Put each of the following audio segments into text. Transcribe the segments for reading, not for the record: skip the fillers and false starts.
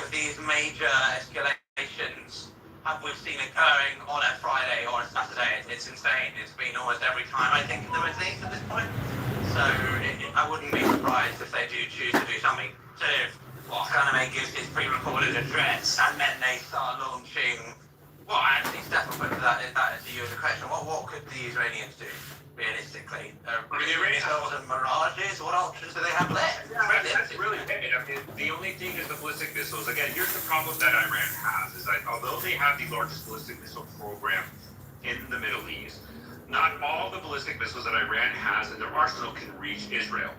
of these major escalations have we seen occurring on a Friday or a Saturday. It's insane. It's been almost every time, I think, in the Middle East at this point. So I wouldn't be surprised if they do choose to do something to Khamenei gives his pre-recorded address, and then they start launching. Well, actually, Stefan, but that is to you as a question. What could the Iranians do, realistically? The Iranians and mirages? What options do they have left? Yeah, that's really it. I mean, the only thing is the ballistic missiles. Again, here's the problem that Iran has, is that although they have the largest ballistic missile program in the Middle East, not all the ballistic missiles that Iran has in their arsenal can reach Israel.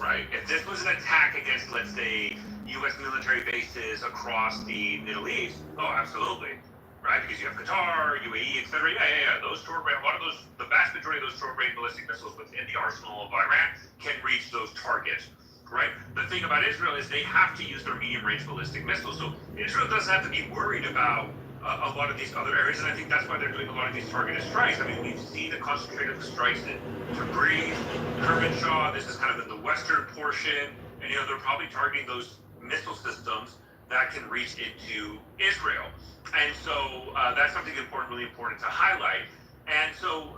Right? If this was an attack against, let's say, U.S. military bases across the Middle East, oh, absolutely. Right, because you have Qatar, UAE, etc. Yeah. Those the vast majority of those short-range ballistic missiles within the arsenal of Iran can reach those targets. Right. The thing about Israel is they have to use their medium-range ballistic missiles. So Israel doesn't have to be worried about a lot of these other areas, and I think that's why they're doing a lot of these targeted strikes. I mean, we've seen the concentrated strikes in Tabriz, Kermanshah. This is kind of in the western portion, and they're probably targeting those missile systems that can reach into Israel. And so that's something really important to highlight. And so,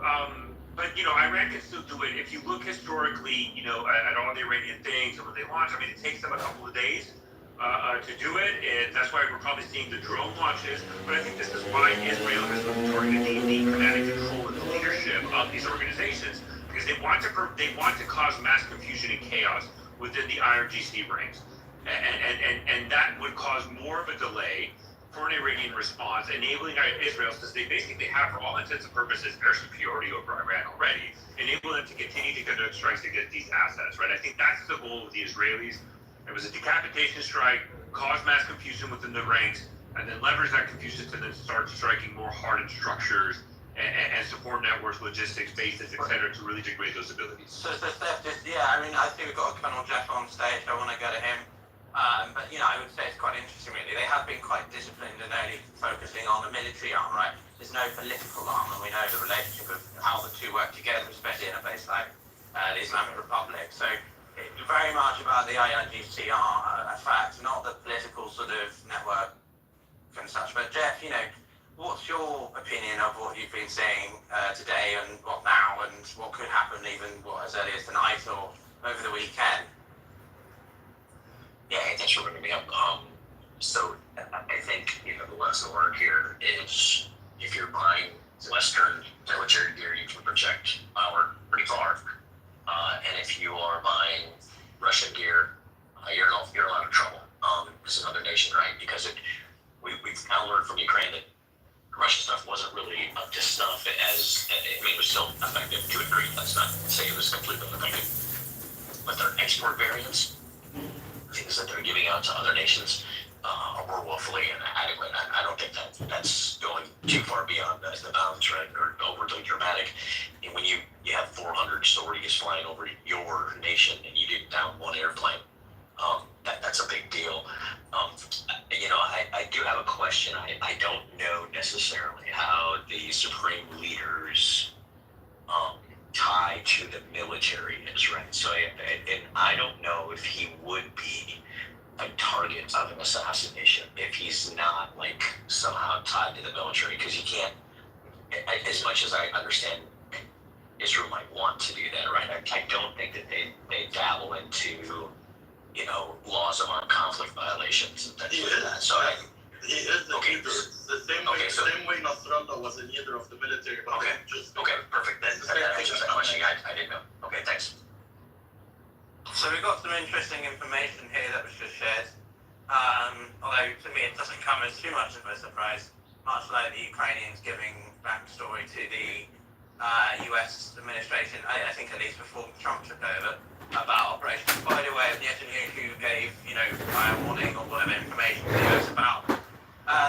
but Iran can still do it. If you look historically, at all the Iranian things and when they launch, I mean, it takes them a couple of days to do it. And that's why we're probably seeing the drone launches. But I think this is why Israel has been targeted the command and control and the leadership of these organizations, because they want to cause mass confusion and chaos within the IRGC ranks. And that would cause more of a delay for an Iranian response, enabling Israel, since they basically have, for all intents and purposes, their superiority over Iran already, enable them to continue to conduct strikes against these assets, right? I think that's the goal of the Israelis. It was a decapitation strike, cause mass confusion within the ranks, and then leverage that confusion to then start striking more hardened structures and support networks, logistics, bases, etc., to really degrade those abilities. So Steph, I mean, I think we've got Colonel Jeff on stage. I want to go to him. But I would say it's quite interesting, really. They have been quite disciplined and only focusing on the military arm, right? There's no political arm, and we know the relationship of how the two work together, especially in a place like the Islamic Republic. So it's very much about the IRGC a fact, not the political sort of network and such. But Jeff, what's your opinion of what you've been saying today, and what now, and what could happen even as early as tonight or over the weekend? Yeah, thanks for bringing me up. So I think, the lesson learned here is if you're buying Western military gear, you can project power pretty far. And if you are buying Russian gear, you're in a lot of trouble. It's another nation, right? Because we've now learned from Ukraine that Russian stuff wasn't really up to snuff it was still effective to a degree. Let's not say it was completely effective. But their export variants, things that they're giving out to other nations, are woefully inadequate. I don't think that's going too far beyond the bounds, right, or overly dramatic. And when you have 400 stories flying over your nation and you did down one airplane, that's a big deal. I do have a question. I don't know necessarily how the supreme leaders tie to the military is, right? So, and I don't know if he would be a target of an assassination if he's not somehow tied to the military, because you can't, as much as I understand Israel might want to do that, right? I don't think that they dabble into laws of armed conflict violations and things like that. So he is the leader. The same way Nasrallah was a leader of the military. Okay, perfect. That answers that question. I didn't know. Okay, thanks. So we got some interesting information here that was just shared. Although to me it doesn't come as too much of a surprise, much like the Ukrainians giving backstory to the US administration, I think at least before Trump took over, about operations. By the way, Netanyahu who gave, prior warning or whatever information to the US about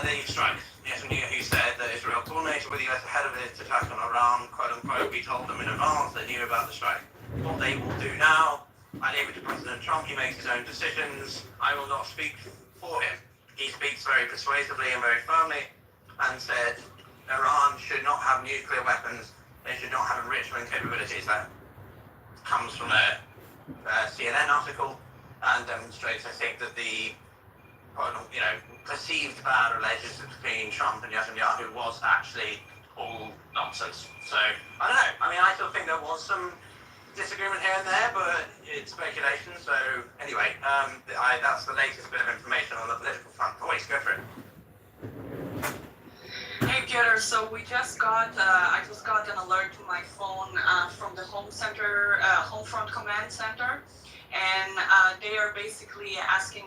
the strike. Netanyahu said that Israel coordinated with the US ahead of its attack on Iran, quote unquote. We told them in advance they knew about the strike. What they will do now, I leave it to President Trump. He makes his own decisions. I will not speak for him. He speaks very persuasively and very firmly, and said Iran should not have nuclear weapons. They should not have enrichment capabilities. That comes from a CNN article and demonstrates, I think, that the perceived bad relationship between Trump and Netanyahu was actually all nonsense. So I don't know. I mean, I still think there was some disagreement here and there, but it's speculation. So anyway, that's the latest bit of information on the political front. Always go for it. Hey Peter, so I just got an alert to my phone from the Homefront Command Center, and they are basically asking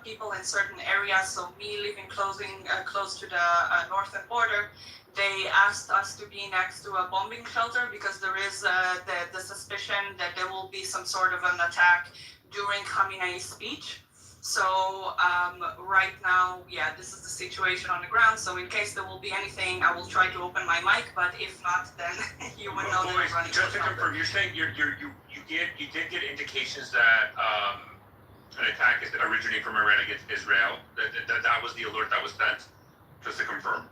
people in certain areas. So me living close to the northern border, they asked us to be next to a bombing shelter because there is the suspicion that there will be some sort of an attack during Khamenei's speech. So right now, this is the situation on the ground. So in case there will be anything, I will try to open my mic. But if not, then you will know that I'm running. Just to confirm, you're saying you did get indications that an attack is originating from Iran against Israel. That was the alert that was sent. Just to confirm.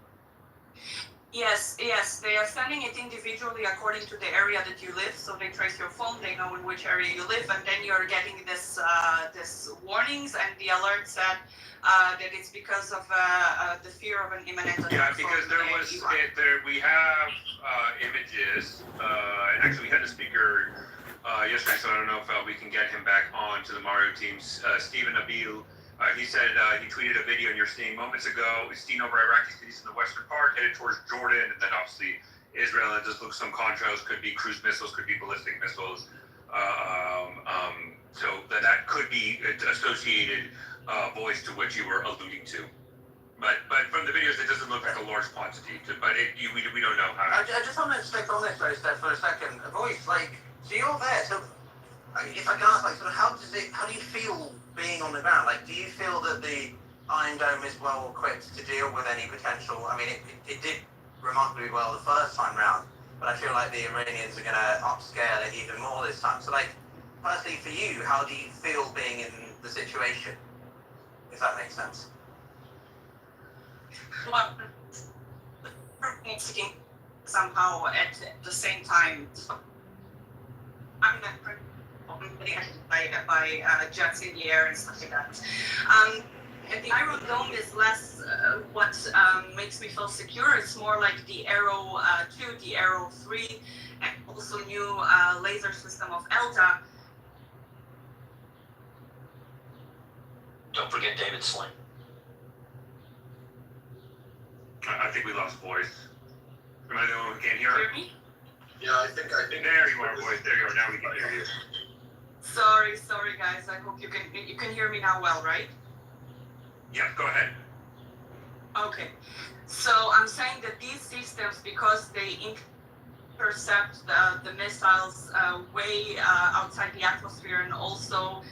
Yes, they are sending it individually according to the area that you live. So they trace your phone, they know in which area you live, and then you're getting this warnings, and the alert said that it's because of the fear of an imminent attack. Yeah, because we have images, and actually we had a speaker yesterday, so I don't know if we can get him back on to the Mario teams. Stephen Abil. He said he tweeted a video, and you're seeing moments ago, it's seen over Iraqi cities in the western part, headed towards Jordan, and then obviously Israel. And it just looks some contrails, could be cruise missiles, could be ballistic missiles. So that could be associated voice to what you were alluding to. But from the videos, it doesn't look like a large quantity. We don't know how. I just want to stick on this for a second. A voice, so you're there. So if I can ask, how do you feel being on the ground? Do you feel that the Iron Dome is well equipped to deal with any potential? I mean, it did remarkably well the first time round, but I feel like the Iranians are going to upscale it even more this time. So, personally for you, how do you feel being in the situation? If that makes sense. Well, somehow at the same time, I'm not by jets in the air and stuff like that. The Iron Dome is less what makes me feel secure. It's more like the Arrow 2, the Arrow 3, and also new laser system of ELTA. Don't forget David Sling. I think we lost voice. Am I the only one who can't hear Hear me? Yeah, I think. There you are, voice. There you are. Now we can hear you. Sorry, guys. I hope you can hear me now well, right? Yeah, go ahead. Okay. So I'm saying that these systems, because they intercept the missiles way outside the atmosphere and also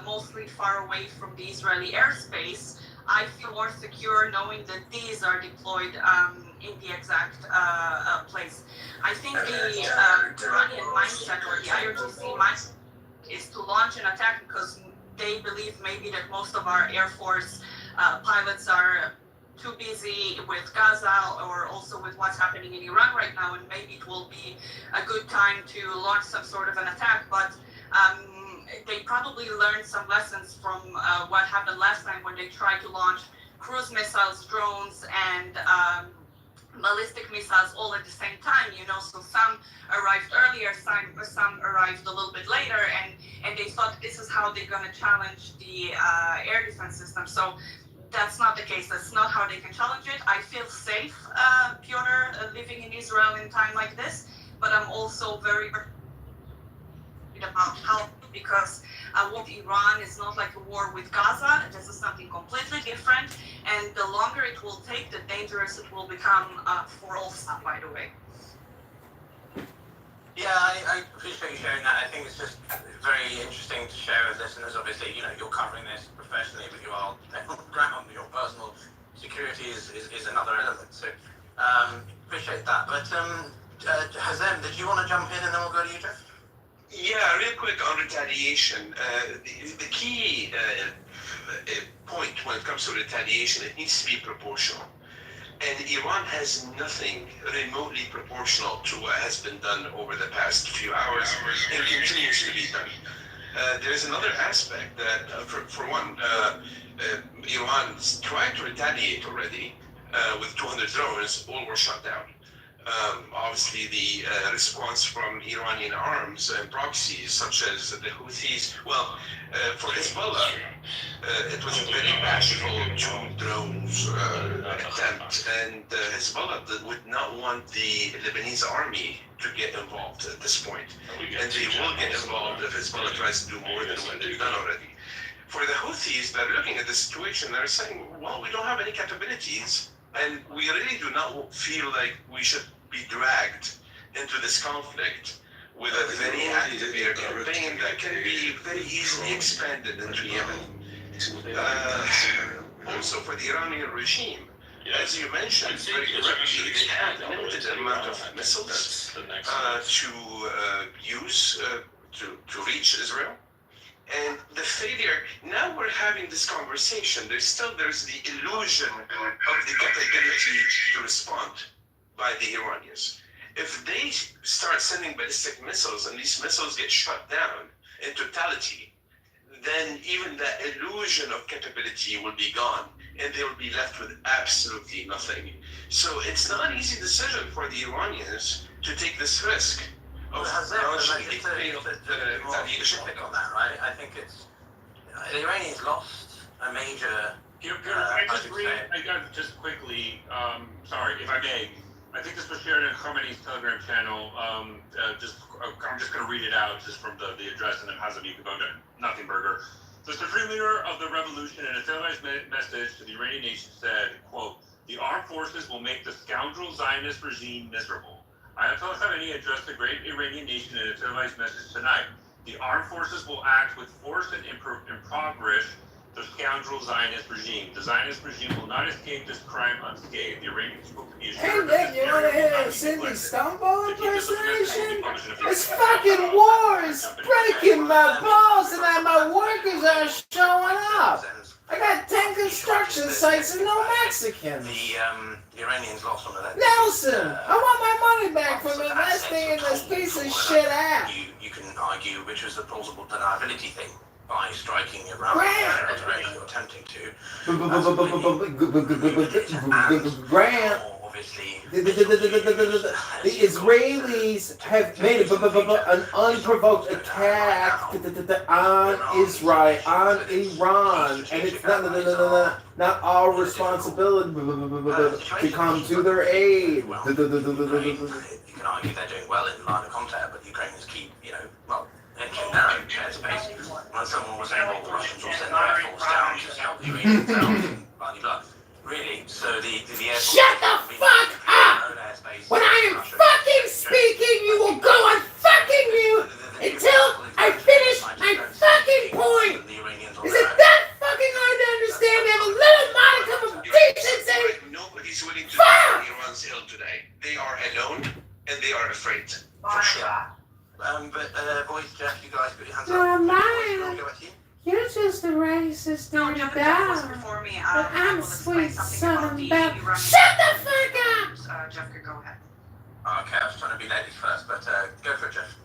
mostly far away from the Israeli airspace, I feel more secure knowing that these are deployed in the exact place. I think the Iranian mindset or the IRGC mindset is to launch an attack because they believe maybe that most of our Air Force pilots are too busy with Gaza or also with what's happening in Iran right now, and maybe it will be a good time to launch some sort of an attack. But they probably learned some lessons from what happened last time when they tried to launch cruise missiles, drones, and ballistic missiles all at the same time, so some arrived earlier, some arrived a little bit later, and they thought this is how they're going to challenge the air defense system. So that's not the case. That's not how they can challenge it. I feel safe, Piotr, living in Israel in time like this, but I'm also very about how, because war with Iran is not like a war with Gaza. This is something completely different, and the longer it will take, the dangerous it will become for all sides, by the way. Yeah, I appreciate you sharing that. I think it's just very interesting to share with listeners. Obviously, you're covering this professionally, but you are on the ground. Your personal security is another element. So appreciate that. But Hazem, did you want to jump in and then we'll go to you, Jeff? Yeah, real quick on retaliation. The key point when it comes to retaliation, it needs to be proportional. And Iran has nothing remotely proportional to what has been done over the past few hours and continues to be done. there's another aspect that, for one, Iran tried to retaliate already with 200 drones, all were shut down. Obviously, the response from Iranian arms and proxies, such as the Houthis, well, for Hezbollah, it was a very bashful two drones attempt, and Hezbollah would not want the Lebanese army to get involved at this point. And they will get involved if Hezbollah tries to do more than what they've done already. For the Houthis, they're looking at the situation, they're saying, well, we don't have any capabilities, and we really do not feel like we should be dragged into this conflict with a very active air campaign that can be very easily expanded into Yemen. Also, for the Iranian regime, as you mentioned very correctly, they have a limited amount of missiles to use to reach Israel. And the failure, now we're having this conversation, there's the illusion of the capability to respond by the Iranians. If they start sending ballistic missiles and these missiles get shut down in totality, then even that illusion of capability will be gone and they will be left with absolutely nothing. So it's not an easy decision for the Iranians to take this risk. Well, has leadership on that, right? I think it's the Iranians lost a major. Can I just read? I got just quickly. Sorry, if I may. I think this was shared in Khamenei's Telegram channel. I'm just going to read it out just from the address, and then Hazem, you can go to Nothing Burger. The supreme leader of the revolution, in a televised message to the Iranian nation, said, "Quote: The armed forces will make the scoundrel Zionist regime miserable." Ayatollah Khamenei addressed the great Iranian nation in a televised message tonight. The armed forces will act with force and impoverish the scoundrel Zionist regime. The Zionist regime will not escape this crime unscathed. The Iranian people can be assured Hey, you want to hear a Cindy Stumble impersonation? This fucking war is breaking my balls, and now my workers are showing up. I got 10 construction sites and no Mexicans. The Iranians lost one of that. Nelson, I want my money back from investing in this piece of shit app. You can argue which was the plausible deniability thing by striking Iran or attempting to. Grant. Obviously, the Israelis have made an unprovoked attack on Israel, on Iran, and it's not our responsibility to come to their aid. you can argue they're doing well in line of contact, but the Ukrainians keep, entering their own airspace. When someone was saying, well, the Russians will send their air force down to help the Iranians out, and blah, blah, blah. Really? So the air force... Shut the fuck up! When I am fucking speaking, you will go on fucking mute until I finish my fucking point! Is it that fucking hard to understand? Have a little modicum of decency? Nobody's willing to defend Iran's hill today. They are alone and they are afraid. For sure. Boys, Jeff, you guys put your hands No, up. mine. Go back to you. You're just a racist No, and Jeff was down. before me. But I'm will explain sweet something son about of the a bell. Iranian- Shut the fuck up! Jeff could go ahead. Okay, I was trying to be ladies first, but go for it, Jeff.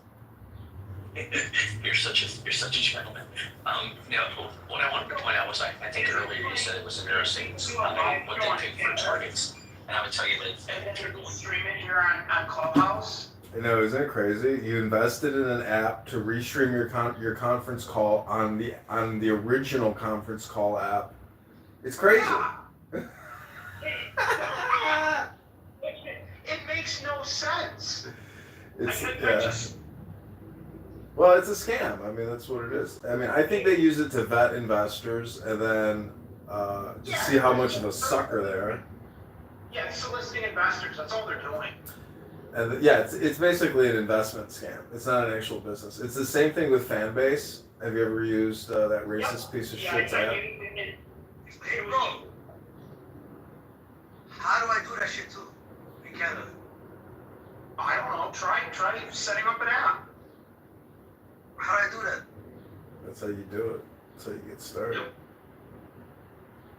You're such a gentleman. What I wanted to point out was I think earlier you said it was embarrassing what they picked for targets, and I would tell you that if you're going streaming here on Clubhouse. You know, isn't it crazy? You invested in an app to restream your conference call on the original conference call app. It's crazy. Yeah. It makes no sense. Well, it's a scam. I mean, that's what it is. I mean, I think they use it to vet investors and then to see how much of a sucker they are. Yeah, soliciting investors. That's all they're doing. And it's basically an investment scam. It's not an actual business. It's the same thing with Fanbase. Have you ever used that racist piece of shit app? Hey, bro. How do I do that shit too? In Canada? I don't know. Try setting up an app. How do I do that? That's how you do it. That's how you get started.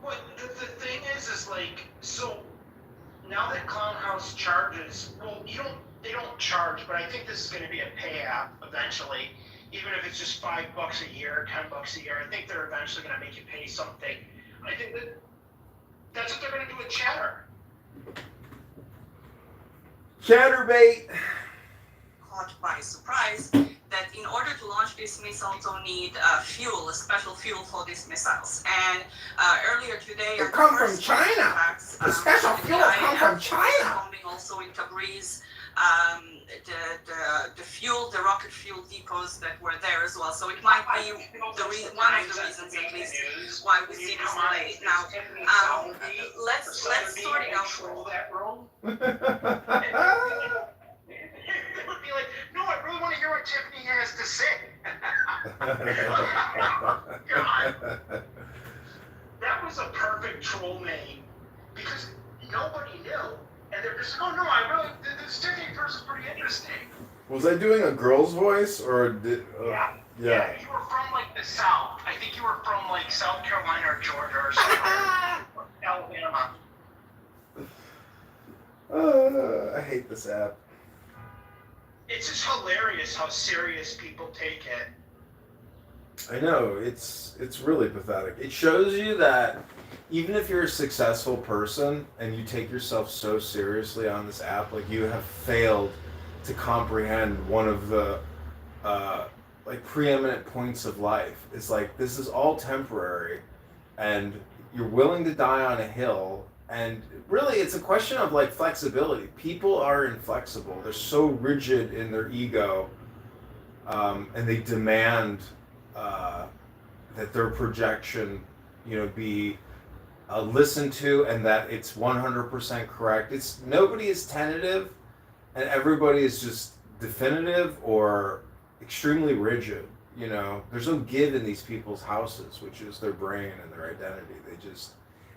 Well, the thing is like, so now that Clown House charges, well, they don't charge, but I think this is going to be a pay app eventually. even if it's just $5 a year, $10 a year. I think they're eventually going to make you pay something. I think that's what they're going to do with Chatter. Chatterbait. Caught by surprise that in order to launch these missiles, you'll need fuel, a special fuel for these missiles. And earlier today, They come from China. Attacks, The special fuel come from China. Bombing also in Tabriz, the fuel, the rocket fuel depots that were there as well. So it might be one of the reasons, at least, why we see this delay. Now, let's sort it out. That room. It would be like, no, I really want to hear what Tiffany has to say. God. That was a perfect troll name because nobody knew. And they're just, oh no, I really, this Tiffany person's pretty interesting. Was I doing a girl's voice or did? Yeah. Yeah. You were from like the South. I think you were from like South Carolina or Georgia or something. Alabama. I hate this app. It's just hilarious how serious people take it. I know, it's really pathetic. It shows you that even if you're a successful person and you take yourself so seriously on this app, like you have failed to comprehend one of the like preeminent points of life. It's like this is all temporary and you're willing to die on a hill. And really, it's a question of like flexibility. People are inflexible. They're so rigid in their ego, and they demand that their projection, be listened to, and that it's 100% correct. It's nobody is tentative, and everybody is just definitive or extremely rigid. There's no give in these people's houses, which is their brain and their identity.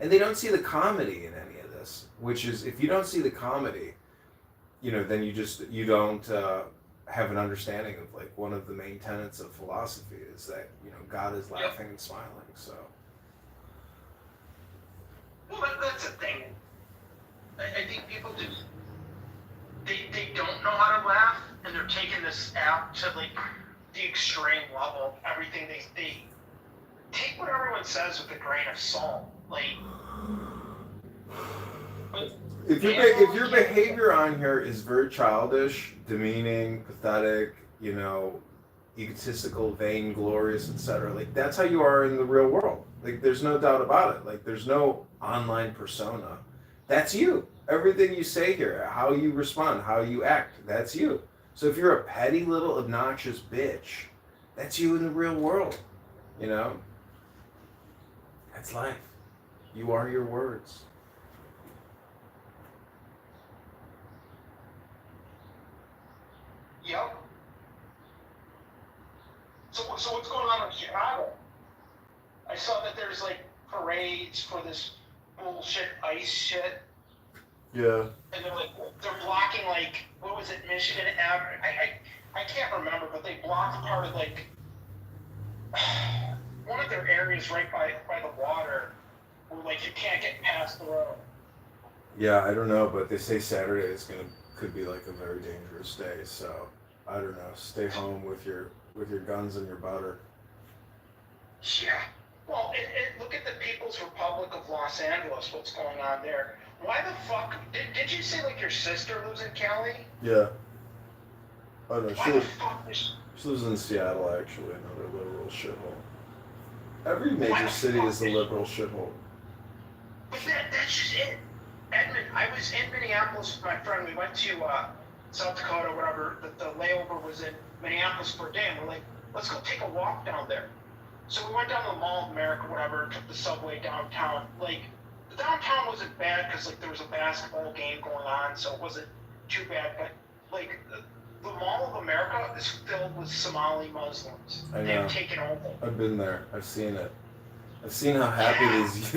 And they don't see the comedy in any of this, which is, if you don't see the comedy, then you don't have an understanding of like one of the main tenets of philosophy is that, God is laughing and smiling, so. Well, that's the thing. I think people do, they don't know how to laugh, and they're taking this app to like the extreme level. Everything they take what everyone says with a grain of salt. Like, if your behavior on here is very childish, demeaning, pathetic, egotistical, vainglorious, etc., like that's how you are in the real world. Like there's no doubt about it. Like there's no online persona. That's you. Everything you say here, how you respond, how you act, that's you. So if you're a petty little obnoxious bitch, that's you in the real world. That's life. You are your words. Yep. So what's going on in Chicago? I saw that there's like parades for this bullshit ICE shit. Yeah. And they're blocking like, what was it, Michigan Avenue? I can't remember, but they blocked part of like one of their areas right by the water where like you can't get past the road. Yeah, I don't know, but they say Saturday could be like a very dangerous day, so I don't know. Stay home with your guns and your butter. Yeah. Well, look at the People's Republic of Los Angeles, what's going on there. Why the fuck did you say like your sister lives in Cali? Yeah. Oh no, she lives in Seattle, actually, another liberal shithole. Every major city is a liberal shithole. But that's just it. Edmund, I was in Minneapolis with my friend. We went to South Dakota, whatever. The layover was in Minneapolis for a day, and we're like, let's go take a walk down there. So we went down to the Mall of America, whatever, took the subway downtown. Like, the downtown wasn't bad because like there was a basketball game going on, so it wasn't too bad. But like the Mall of America is filled with Somali Muslims. I know. They've taken over. I've been there. I've seen it. I've seen how happy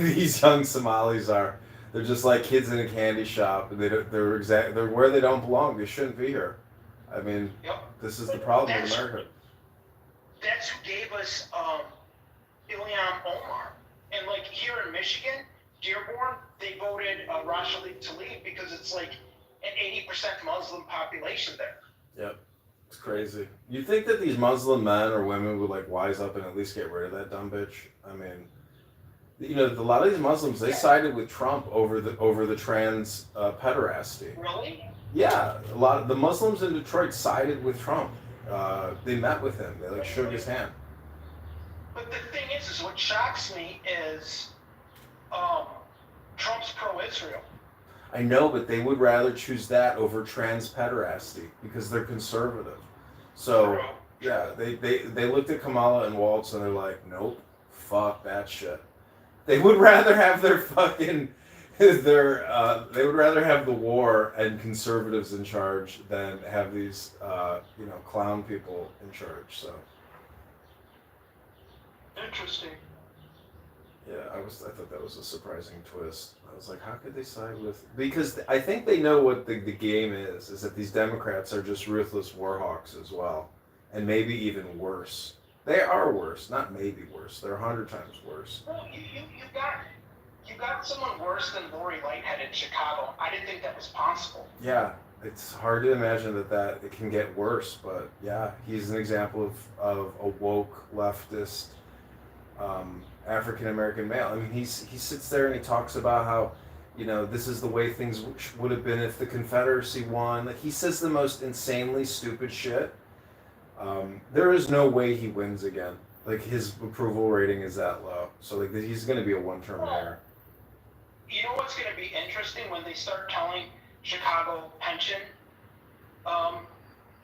these young Somalis are. They're just like kids in a candy shop, and they're where they don't belong. They shouldn't be here. I mean, This is the problem with America. That's who gave us Ilham Omar. And like here in Michigan, Dearborn, they voted Rashid Tlaib because it's like an 80% Muslim population there. Yep. It's crazy. You think that these Muslim men or women would like wise up and at least get rid of that dumb bitch? I mean, you know, a lot of these Muslims they sided with Trump over the trans pederasty. Really? Yeah, a lot of the Muslims in Detroit sided with Trump. They met with him. They like shook his hand. But the thing is what shocks me is Trump's pro-Israel. I know, but they would rather choose that over trans pederasty because they're conservative. So yeah, they looked at Kamala and Waltz and they're like, nope, fuck that shit. They would rather have their fucking they would rather have the war and conservatives in charge than have these clown people in charge. So Interesting. yeah, I thought that was a surprising twist. I was like, how could they side with? Because I think they know what the game is that these Democrats are just ruthless war hawks as well, and maybe even worse. They are worse, not maybe worse. They're 100 times worse. Well, you got someone worse than Lori Lighthead in Chicago. I didn't think that was possible. Yeah, it's hard to imagine that it can get worse, but yeah, he's an example of a woke leftist African American male. I mean, he sits there and he talks about how, this is the way things would have been if the Confederacy won. Like, he says the most insanely stupid shit. There is no way he wins again. Like, his approval rating is that low. So like, he's going to be a one-term mayor. You know what's going to be interesting when they start telling Chicago pension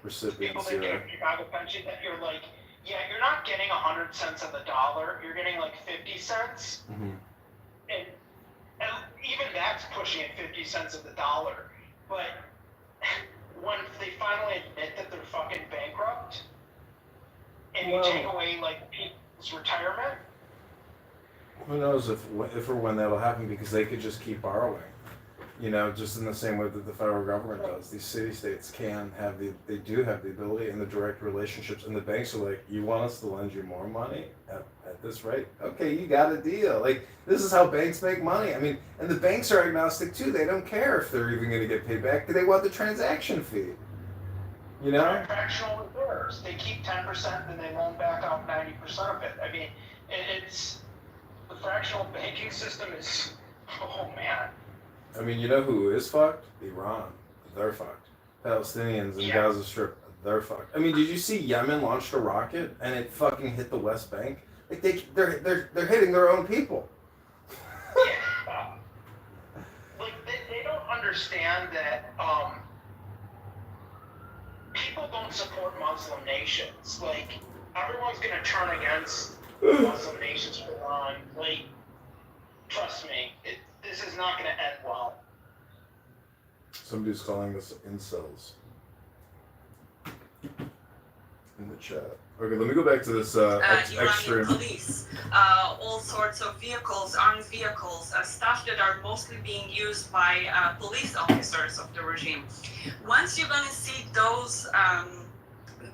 Recipients, people that get a Chicago pension that you're like, yeah, you're not getting 100 cents on the dollar. You're getting like 50 cents. Mm-hmm. And even that's pushing it 50 cents of the dollar. But when they finally admit that they're fucking bankrupt and you take away like people's retirement, who knows if or when that'll happen, because they could just keep borrowing. Just in the same way that the federal government does. These city-states they do have the ability and the direct relationships, and the banks are like, you want us to lend you more money at this rate? Okay, you got a deal. Like, this is how banks make money. I mean, and the banks are agnostic too. They don't care if they're even going to get paid back. They want the transaction fee. Fractional reserves. They keep 10% and they loan back out 90% of it. I mean, it's the fractional banking system is, oh man. I mean, you know who is fucked? Iran. They're fucked. Palestinians in Gaza Strip, they're fucked. I mean, did you see Yemen launched a rocket and it fucking hit the West Bank? Like, they're hitting their own people. Yeah. Like, they don't understand that people don't support Muslim nations. Like, everyone's gonna turn against Muslim nations for Iran. Like, trust me, this is not going to end well. Somebody's calling us incels in the chat. Okay, let me go back to this extra. Police, all sorts of vehicles, armed vehicles, stuff that are mostly being used by police officers of the regime. Once you're going to see those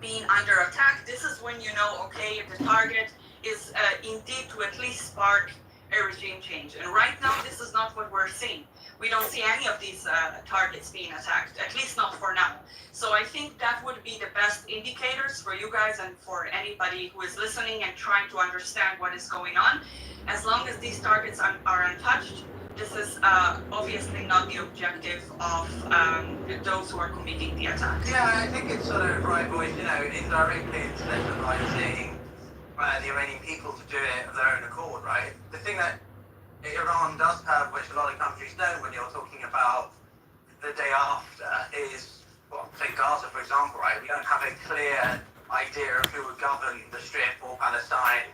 being under attack, this is when you know, okay, the target is indeed to at least spark a regime change. And right now, this is not what we're seeing. We don't see any of these targets being attacked, at least not for now. So I think that would be the best indicators for you guys and for anybody who is listening and trying to understand what is going on. As long as these targets are untouched, this is obviously not the objective of those who are committing the attack. Yeah, I think it's sort of right, boys, indirectly incentivizing the Iranian people to do it of their own accord, right? The thing that Iran does have, which a lot of countries don't when you're talking about the day after, is, well, say Gaza, for example, right? We don't have a clear idea of who would govern the Strip or Palestine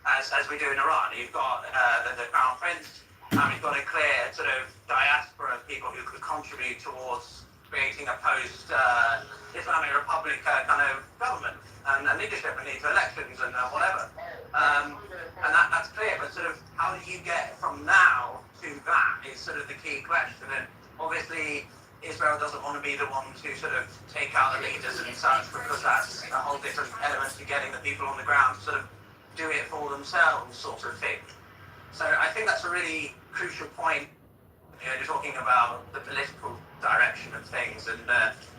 as we do in Iran. You've got the Crown Prince, and you've got a clear sort of diaspora of people who could contribute towards creating a post-Islamic Republic kind of government and leadership and lead to elections and whatever. And that's clear, but sort of how do you get from now to that is sort of the key question. And obviously Israel doesn't want to be the one to sort of take out the leaders and such, because that's a whole different element to getting the people on the ground to sort of do it for themselves sort of thing. So I think that's a really crucial point. You're talking about the political direction of things. things. And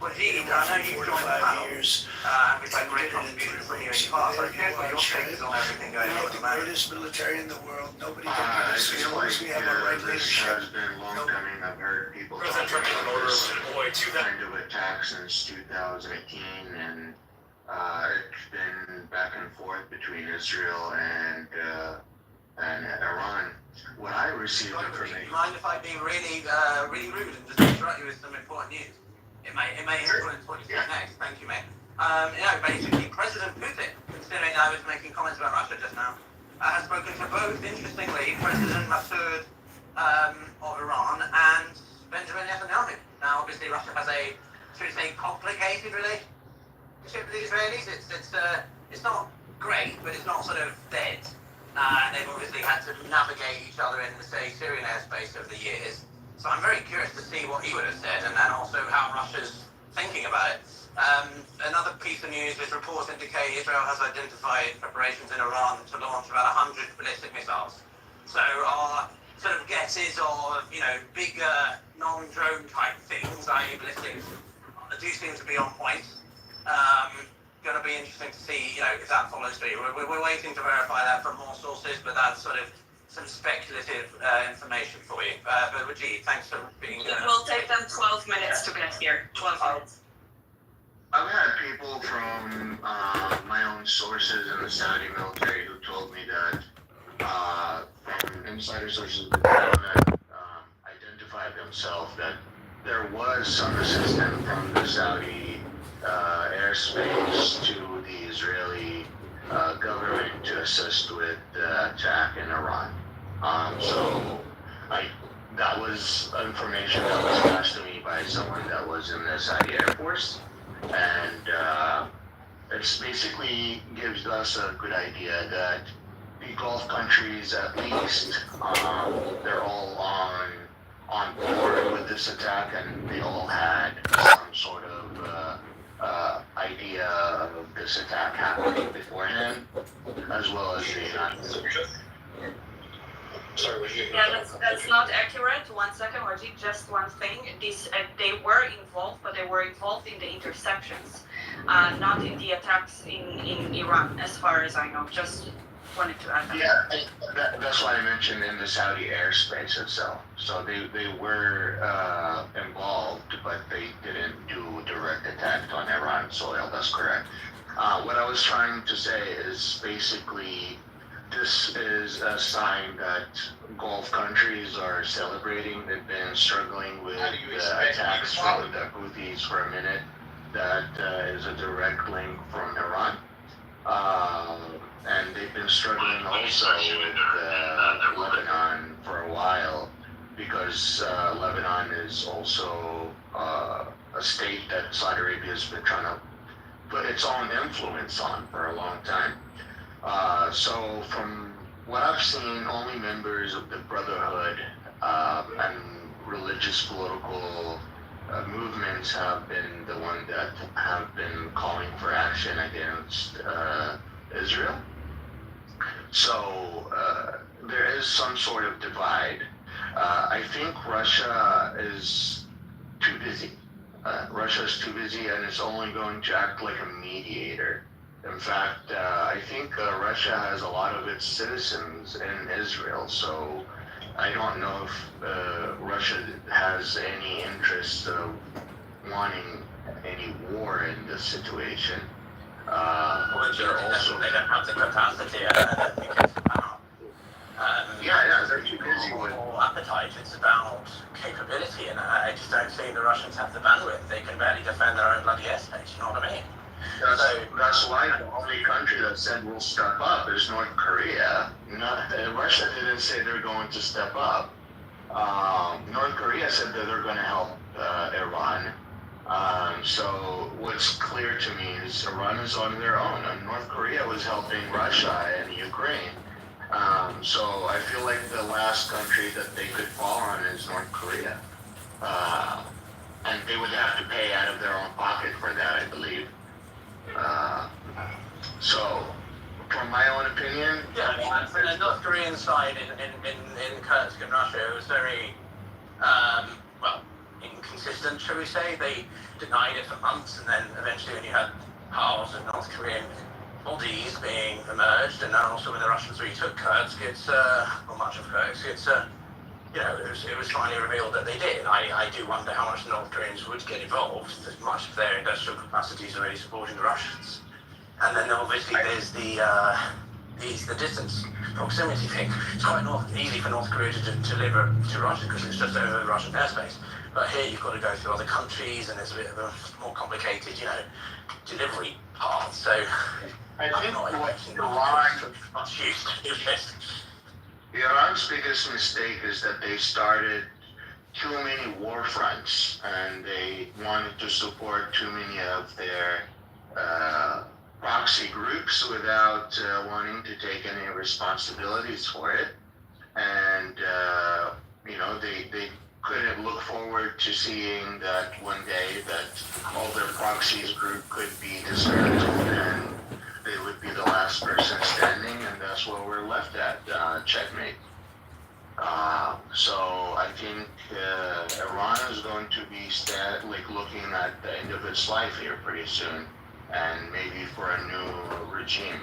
Wajid, I know you've joined the panel. And we've had great contributions from you in the past. So here's what your take is on everything going on at the moment. Greatest military in the world. Nobody I can do this feel as long like as we have our right this leadership. has been long coming. I've heard people talk President Trump about is this an order to that. kind of attack since 2018, and it's been back and forth between Israel and Iran. When I received Do you information, mind if I be really rude and just interrupt you with some important news? It may influence what you say next. Thank you, mate. Basically, President Putin, considering I was making comments about Russia just now, has spoken to both, interestingly, President Masoud of Iran and Benjamin Netanyahu. Now, obviously, Russia has a, should we say, complicated relationship with the Israelis. It's not great, but it's not sort of dead. They've obviously had to navigate each other in the, say, Syrian airspace over the years. So I'm very curious to see what he would have said, and then also how Russia's thinking about it. Another piece of news is reports indicate Israel has identified preparations in Iran to launch about 100 ballistic missiles. So our sort of guesses of, bigger non-drone type things, i.e. ballistics, do seem to be on point. Going to be interesting to see, if that follows through. We're waiting to verify that from more sources, but that's sort of some speculative information for you. But Wajid, thanks for being here. It will take them 12 minutes to get here. 12 minutes. I've had people from my own sources in the Saudi military who told me that from insider sources that identified themselves that there was some assistance from the Saudi airspace to the Israeli government to assist with the attack in Iran. That was information that was passed to me by someone that was in the Saudi Air Force, and it basically gives us a good idea that the Gulf countries, at least, they're all on board with this attack, and they all had some sort of idea of this attack happening beforehand, as well as the United States. Sorry, was you? Yeah, that's not accurate. 1 second, Wajid, just one thing. They were involved, but they were involved in the interceptions, not in the attacks in Iran, as far as I know. Just wanted to add that. Yeah, that's why I mentioned in the Saudi airspace itself. So they were involved, but they didn't do direct attack on Iran soil. That's correct. What I was trying to say is basically this is a sign that Gulf countries are celebrating. They've been struggling with the attacks from the Houthis for a minute. That is a direct link from Iran. And they've been struggling also with Lebanon for a while, because Lebanon is also a state that Saudi Arabia has been trying to put its own influence on for a long time. So from what I've seen, only members of the Brotherhood and religious political movements have been the one that have been calling for action against Israel. So there is some sort of divide. I think Russia is too busy. Russia is too busy and is only going to act like a mediator. In fact, I think Russia has a lot of its citizens in Israel, so I don't know if Russia has any interest of wanting any war in this situation. They're also... They don't have the capacity, I don't think it's about... they're too busy with... appetite, it's about capability, and I just don't see the Russians have the bandwidth. They can barely defend their own bloody airspace, you know what I mean? That's why the only country that said we'll step up is North Korea. Russia didn't say they're going to step up. North Korea said that they're going to help Iran. So what's clear to me is Iran is on their own, and North Korea was helping Russia and Ukraine. So I feel like the last country that they could fall on is North Korea. And they would have to pay out of their own pocket for that, I believe. So, from my own opinion... Yeah, I mean, from the North Korean side in Kursk and Russia, it was very, inconsistent hesitant, shall we say. They denied it for months, and then eventually when you had piles of North Korean bodies being emerged, and then also when the Russians retook Kursk, or much of Kursk, it was finally revealed that they did. I do wonder how much the North Koreans would get involved, as much of their industrial capacities are already supporting the Russians. And then obviously there's the distance, proximity thing. It's quite easy for North Korea to deliver to Russia because it's just over Russian airspace. But here you've got to go through other countries, and there's a bit of a more complicated, delivery path. So I I'm think not what expecting Iran, much use to do this. Iran's biggest mistake is that they started too many war fronts, and they wanted to support too many of their proxy groups without wanting to take any responsibilities for it. And they couldn't look forward to seeing that one day that all their proxies group could be dismantled and they would be the last person standing, and that's where we're left at, checkmate. So I think Iran is going to be looking at the end of its life here pretty soon, and maybe for a new regime.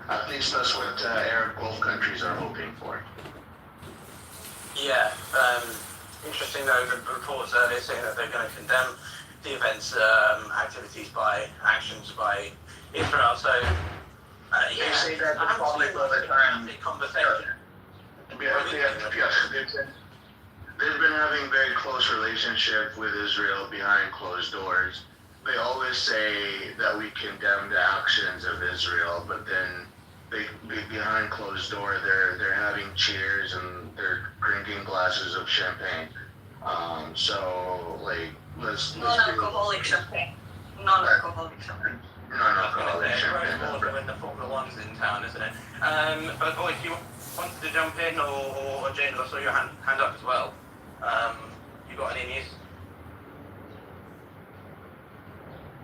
At least that's what Arab Gulf countries are hoping for. Yeah, interesting though, the reports earlier saying that they're going to condemn the events, actions by Israel. So, They say that in public all the time. Conversation. They've been having very close relationship with Israel behind closed doors. They always say that we condemn the actions of Israel, but then behind closed door they're having cheers and they're drinking glasses of champagne. Let's Non-alcoholic champagne. Non-alcoholic champagne. Non-alcoholic champagne. When the Formula One's in town, isn't it? But boy, if you wanted to jump in, or James, I saw your hand up as well. You got any news?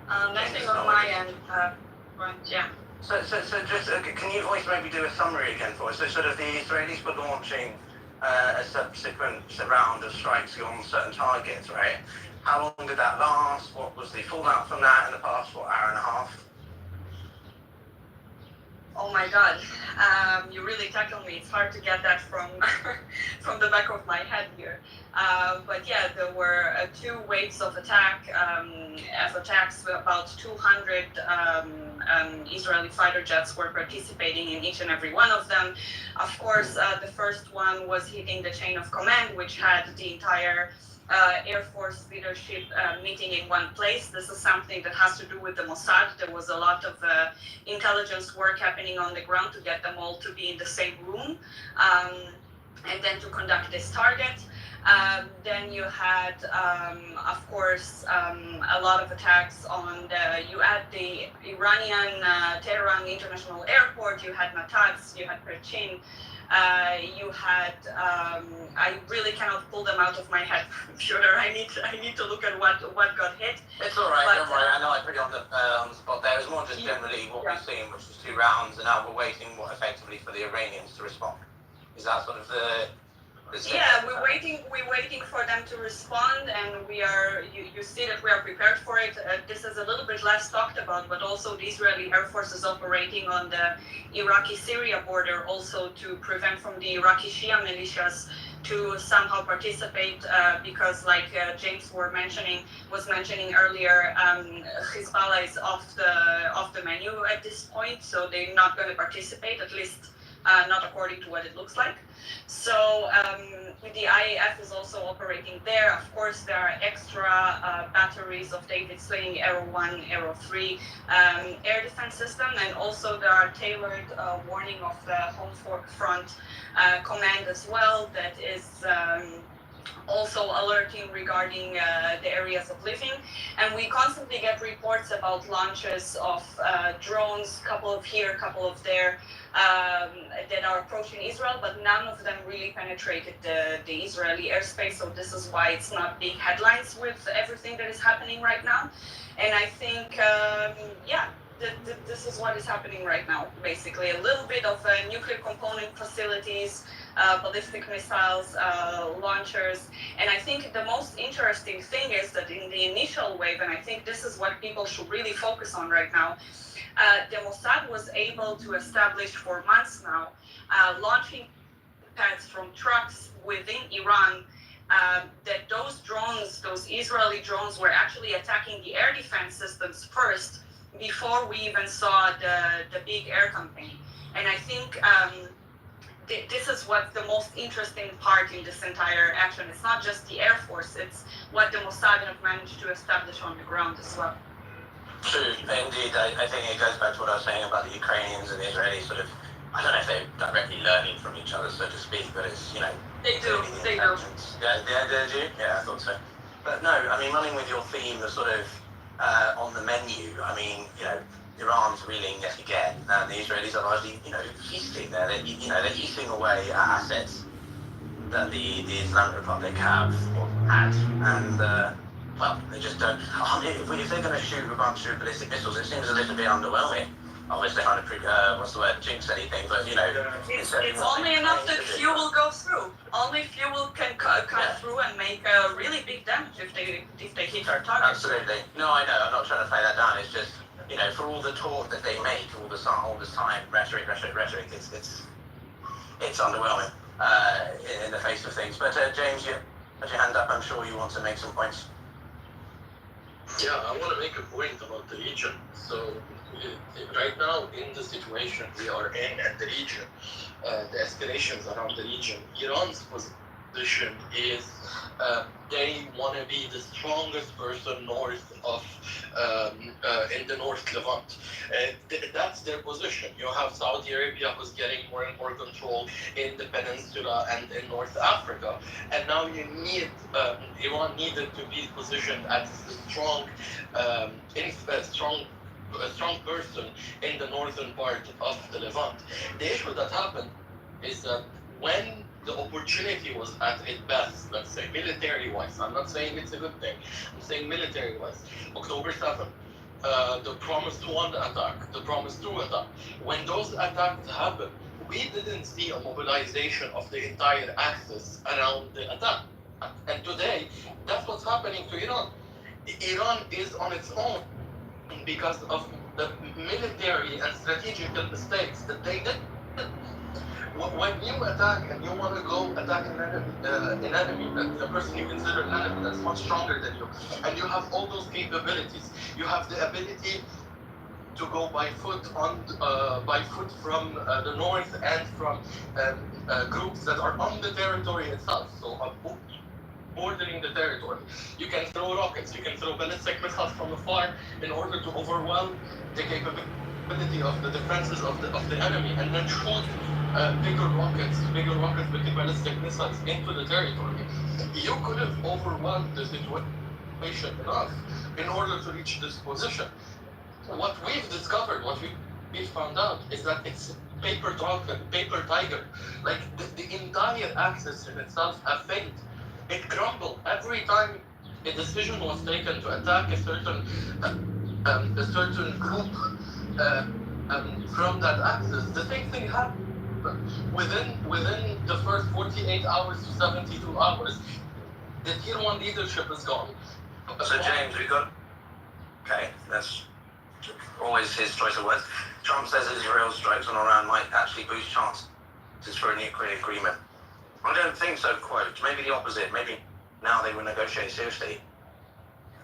Nothing on my end. Yeah. So just can you voice maybe do a summary again for us? So sort of the Israelis were launching a subsequent round of strikes on certain targets, right? How long did that last? What was the fallout from that in the past, hour and a half? Oh my God, you really tackled me. It's hard to get that from from the back of my head here. But yeah, there were 2 waves of attacks. About 200 Israeli fighter jets were participating in each and every one of them. Of course, the first one was hitting the chain of command, which had the entire Air Force leadership meeting in one place. This is something that has to do with the Mossad. There was a lot of intelligence work happening on the ground to get them all to be in the same room and then to conduct this target. Then you had, of course, a lot of attacks on you had the Iranian Tehran International Airport, you had Natanz, you had Perchin, you had, I really cannot pull them out of my head. Sure, I need to look at what got hit. It's all right, don't worry. I know I put you on the spot there. It was more just generally what we've seen, which was 2 rounds, and now we're waiting effectively for the Iranians to respond. Is that sort of the yeah, we're waiting for them to respond, and we are. You see that we are prepared for it. This is a little bit less talked about, but also the Israeli Air Force is operating on the Iraqi-Syria border, also to prevent from the Iraqi Shia militias to somehow participate, because like James was mentioning earlier, Hezbollah is off the menu at this point, so they're not going to participate, at least not according to what it looks like. So the IAF is also operating there. Of course, there are extra batteries of David Sling, Arrow 1, Arrow 3 air defense system, and also there are tailored warning of the home front command as well that is also alerting regarding the areas of living. And we constantly get reports about launches of drones, couple of here, couple of there, that are approaching Israel, but none of them really penetrated the Israeli airspace. So this is why it's not big headlines with everything that is happening right now. And I think, this is what is happening right now, basically. A little bit of nuclear component facilities, ballistic missiles, launchers. And I think the most interesting thing is that in the initial wave, and I think this is what people should really focus on right now, the Mossad was able to establish for months now launching pads from trucks within Iran, that those drones, those Israeli drones, were actually attacking the air defense systems first before we even saw the big air campaign. And I think this is what the most interesting part in this entire action. It's not just the Air Force, it's what the Mossad have managed to establish on the ground as well. True, indeed. I think it goes back to what I was saying about the Ukrainians and the Israelis sort of, I don't know if they're directly learning from each other, so to speak, but it's, you know... They do. Yeah, did you? Yeah, I thought so. But no, I mean, running with your theme of sort of on the menu, I mean, you know, Iran's reeling yet again, and the Israelis are largely, you know, feasting there. They're, you know, they're eating away at assets that the Islamic Republic have or had, and well, they just don't. If they're going to shoot a bunch of ballistic missiles, it seems a little bit underwhelming. Obviously, trying to what's the word, jinx anything, but you know, it's only enough that fuel goes through. Only fuel can cut through and make a really big damage if they hit our target. Absolutely. No, I know. I'm not trying to play that down. It's just, you know, for all the talk that they make all this time, rhetoric. It's underwhelming in the face of things. But James, you put your hand up. I'm sure you want to make some points. Yeah, I want to make a point about the region. So right now in the situation we are in at the region, the escalations around the region, Iran's position is they want to be the strongest person north of in the North Levant. That's their position. You have Saudi Arabia who's getting more and more control in the peninsula and in North Africa, and now you need Iran needed to be positioned as a strong person in the northern part of the Levant. The issue that happened is that when the opportunity was at its best, let's say military-wise, I'm not saying it's a good thing, I'm saying military-wise, October 7th, the Promised 1 attack, the Promised 2 attack, when those attacks happened, we didn't see a mobilization of the entire axis around the attack. And today, that's what's happening to Iran. Iran is on its own because of the military and strategical mistakes that they did. When you attack and you want to go attack an enemy, a person you consider an enemy that's much stronger than you, and you have all those capabilities, you have the ability to go by foot from the north and from groups that are on the territory itself, so bordering the territory. You can throw rockets, you can throw ballistic missiles from afar in order to overwhelm the capability of the defenses of the enemy, and then shoot bigger rockets with the ballistic missiles into the territory. You could have overwhelmed the situation enough in order to reach this position. What we've discovered, what we found out, is that it's paper tiger. Like the entire axis in itself have failed. It crumbled every time a decision was taken to attack a certain group from that axis. The same thing happened. Within the first 48 hours to 72 hours, the Tier 1 leadership is gone. So James, okay, that's always his choice of words. Trump says Israel strikes on Iran might actually boost chances for a nuclear agreement. I don't think so, quote. Maybe the opposite. Maybe now they will negotiate seriously.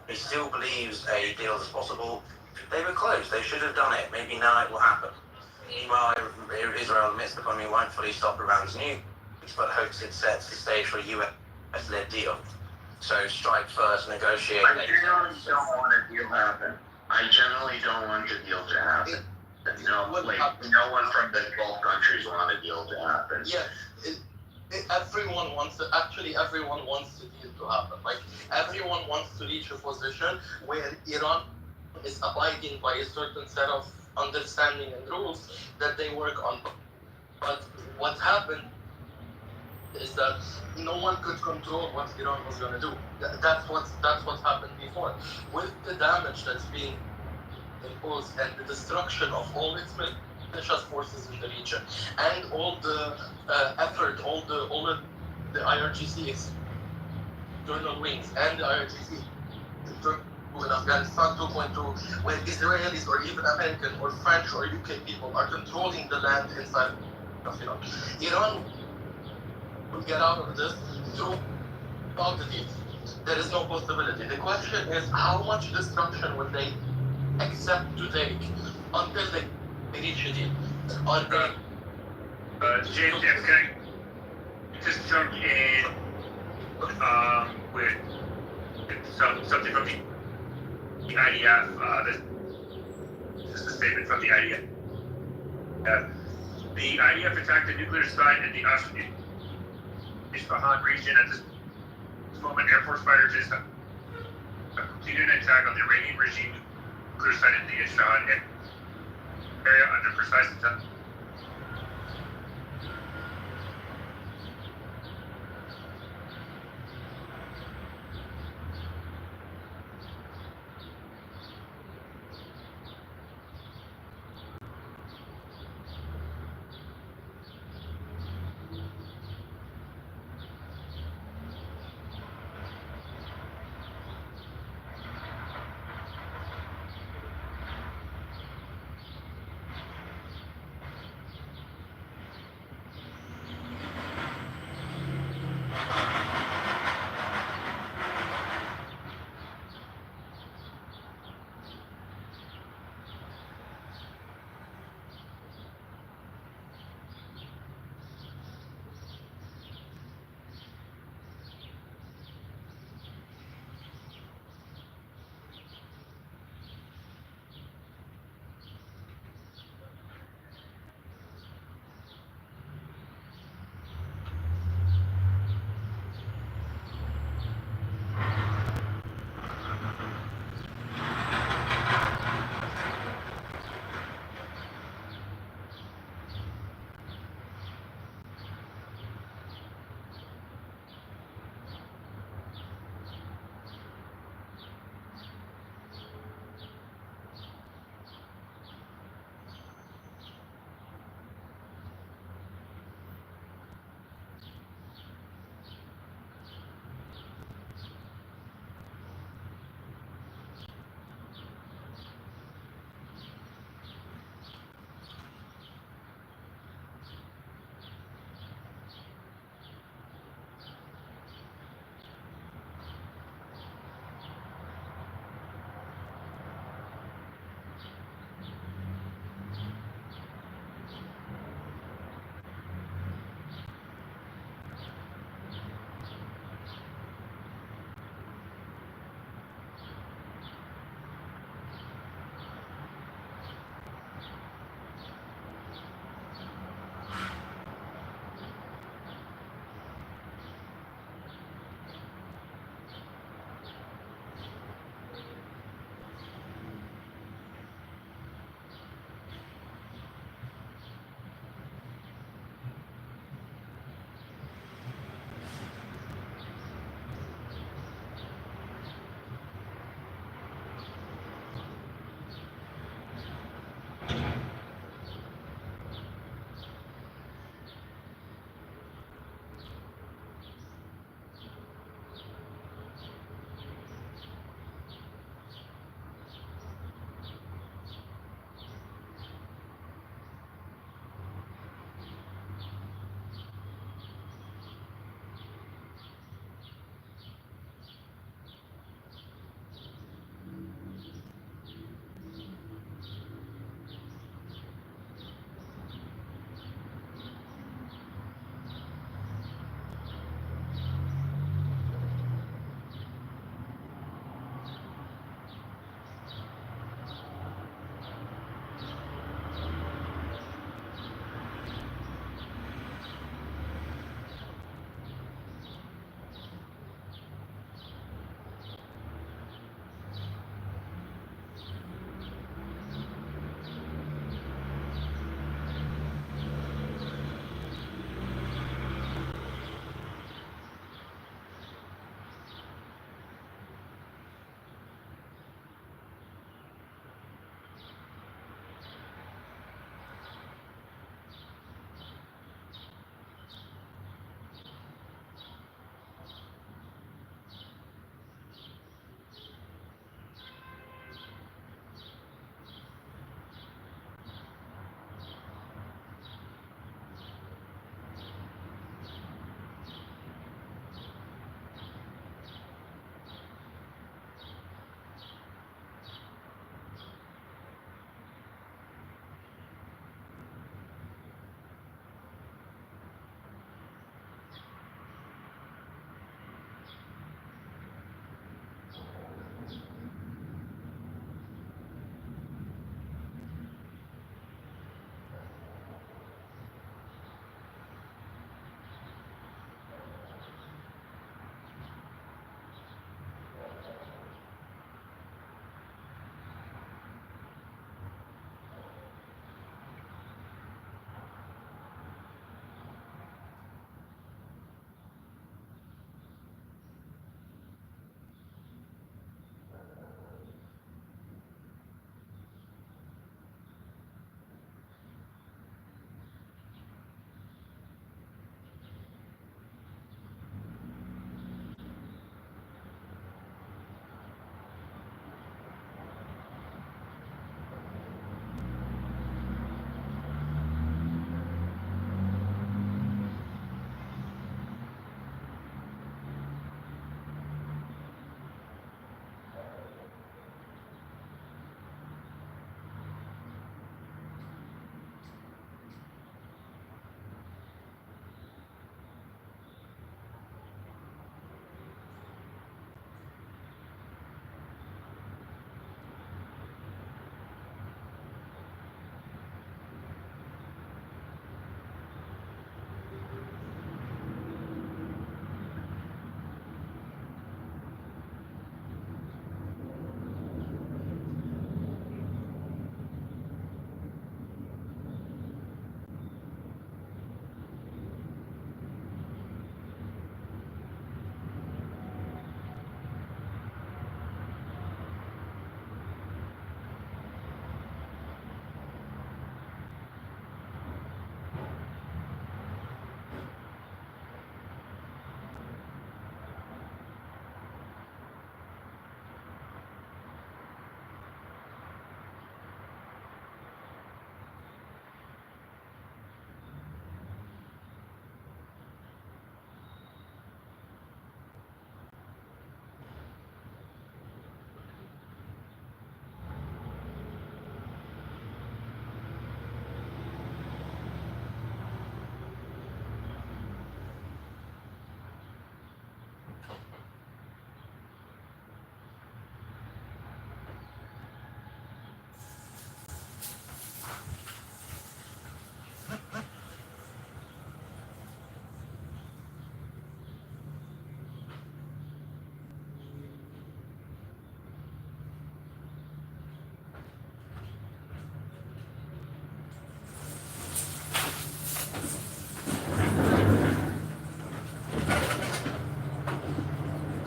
He still believes a deal is possible. They were close. They should have done it. Maybe now it will happen. Meanwhile, Israel admits the economy won't fully stop Iran's nukes, but hopes it sets the stage for a US-led deal. So strike first, negotiate later. I generally don't want a deal to happen. I generally don't want the deal to happen. No one from the Gulf countries want a deal to happen. Yeah. Everyone wants the deal to happen. Like, everyone wants to reach a position where Iran is abiding by a certain set of understanding and rules that they work on. But what happened is that no one could control what Iran was going to do. That's what happened before. With the damage that's being imposed and the destruction of all its militias forces in the region, and all the effort, all of the IRGC external wings and the IRGC in Afghanistan 2.2, when Israelis or even American or French or UK people are controlling the land inside of Iraq. Iran will get out of this through all the deals. There is no possibility. The question is, how much destruction will they accept to take until they reach a deal? Are they... James, can I just jump in with something from the IDF? This is a statement from the IDF. The IDF attacked a nuclear site in the Isfahan region. At this moment, Air Force fighters have completed an attack on the Iranian regime nuclear site in the Isfahan area under precise attack.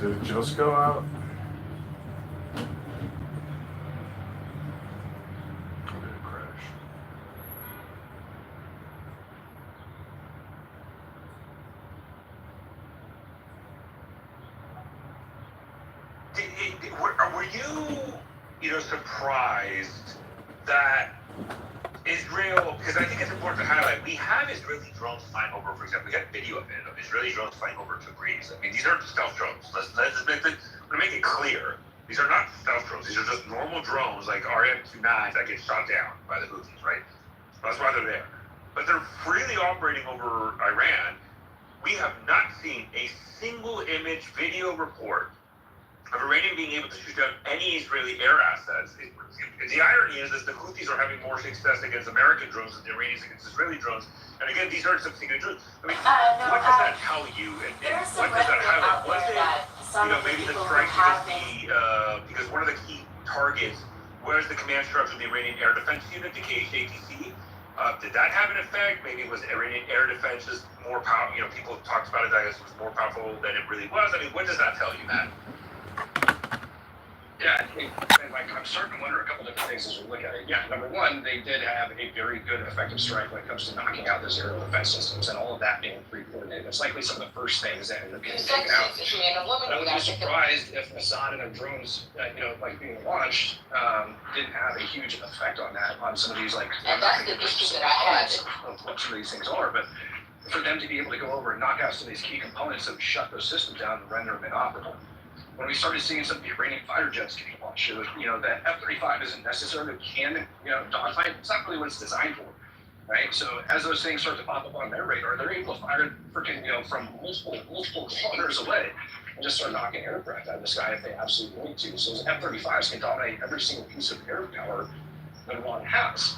Did it just go out? Or did it crash? Were you surprised that Israel, because I think it's important to highlight, we have Israeli drones flying over, for example, we got video of it, of Israeli drones flying over to Greece. I mean, these aren't stealth drones. Let's make it clear. These are not stealth drones. These are just normal drones like RM-29s that get shot down by the Houthis, right? That's why they're there. But they're freely operating over Iran. We have not seen a single image video report of Iranian being able to shoot down any Israeli air assets. The irony is the Houthis are having more success against American drones than the Iranians against Israeli drones. And again, these aren't substitute drones. I mean, what does that tell you? And what does that highlight? Was it, maybe the strike because one of the key targets was the command structure of the Iranian Air Defense Unit, the KHATC. Did that have an effect? Maybe it was Iranian air defense just more powerful? People talked about it, I guess it was more powerful than it really was. I mean, what does that tell you, Matt? Yeah, I think I'm starting to wonder a couple different things as we look at it. Yeah, number one, they did have a very good effective strike when it comes to knocking out those aerial defense systems and all of that being pre-coordinated. It's likely some of the first things that ended up getting taken out. I would be surprised if Assad and their drones, being launched, didn't have a huge effect on that, on some of these, And that's the issue that I had. Of what some of these things are, but for them to be able to go over and knock out some of these key components that would shut those systems down and render them inoperable. When we started seeing some of the Iranian fighter jets getting launched, it was, the F-35 isn't necessarily a cannon, dogfight. It's not really what it's designed for, right? So as those things start to pop up on their radar, they're able to fire freaking, from multiple kilometers away and just start knocking aircraft out of the sky if they absolutely need to. So those F-35s can dominate every single piece of air power that one has.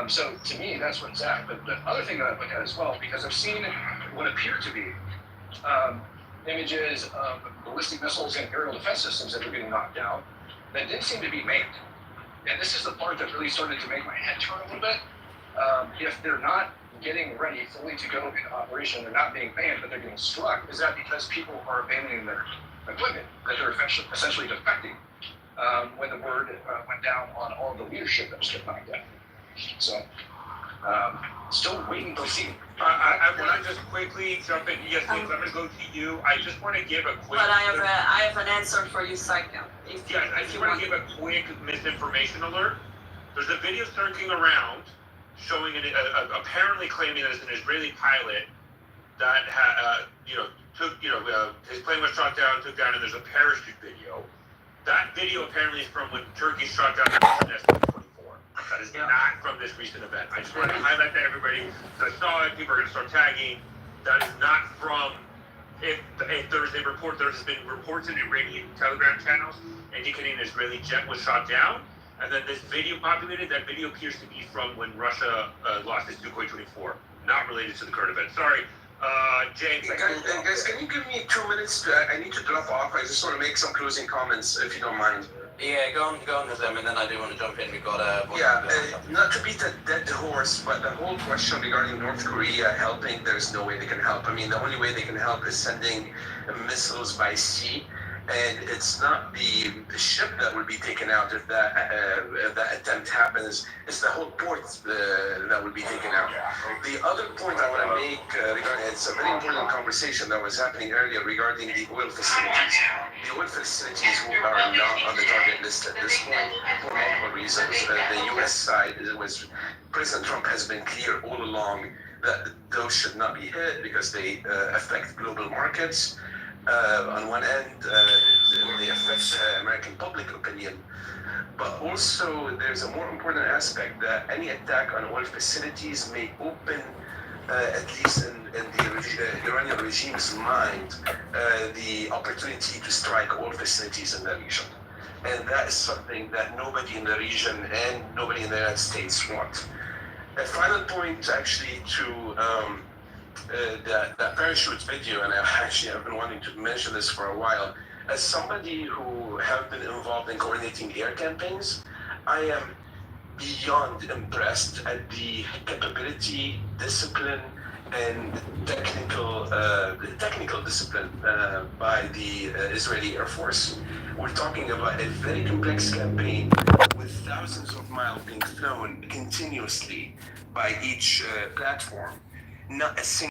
So to me, that's where it's at. But the other thing that I look at as well, because I've seen what appear to be images of ballistic missiles and aerial defense systems that were getting knocked down that didn't seem to be manned. And this is the part that really started to make my head turn a little bit. If they're not getting ready fully to go into operation, they're not being manned, but they're getting struck, is that because people are abandoning their equipment, that they're essentially defecting when the word went down on all of the leadership that was getting knocked down. So, still waiting to see. I want to just quickly jump in. Yes, please, I'm going to go to you. I just want to give a quick... But I have an answer for you, Psycho. I just want to give a quick misinformation alert. There's a video circling around showing apparently claiming that it's an Israeli pilot that his plane was shot down, took down, and there's a parachute video. That video apparently is from when Turkey shot down the Russian S-24. That is not from this recent event. I just want to highlight that, everybody. So I saw it, people are going to start tagging. That is not from, if there's a report, there has been reports in Iranian Telegram channels indicating an Israeli jet was shot down. And then this video populated. That video appears to be from when Russia lost its Sukhoi 24, not related to the current event. Sorry. James. Guys, can you give me 2 minutes? I need to drop off. I just want to make some closing comments, if you don't mind. Yeah, go on with them, and then I do want to jump in. We've got not to beat a dead horse, but the whole question regarding North Korea helping, there's no way they can help. I mean, the only way they can help is sending missiles by sea. And it's not the ship that will be taken out if that attempt happens. It's the whole port that will be taken out. The other point I want to make regarding it's a very important conversation that was happening earlier regarding the oil facilities. The oil facilities are not on the target list at this point for multiple reasons. The U.S. side President Trump has been clear all along that those should not be hit because they affect global markets. On one end, they affect American public opinion, but also there's a more important aspect that any attack on oil facilities may open, at least in the Iranian regime's mind, the opportunity to strike oil facilities in the region. And that is something that nobody in the region and nobody in the United States want. A final point actually to that parachute video, and I've been wanting to mention this for a while. As somebody who have been involved in coordinating air campaigns, I am beyond impressed at the capability, discipline, and technical discipline by the Israeli Air Force. We're talking about a very complex campaign with thousands of miles being flown continuously by each platform. Not a single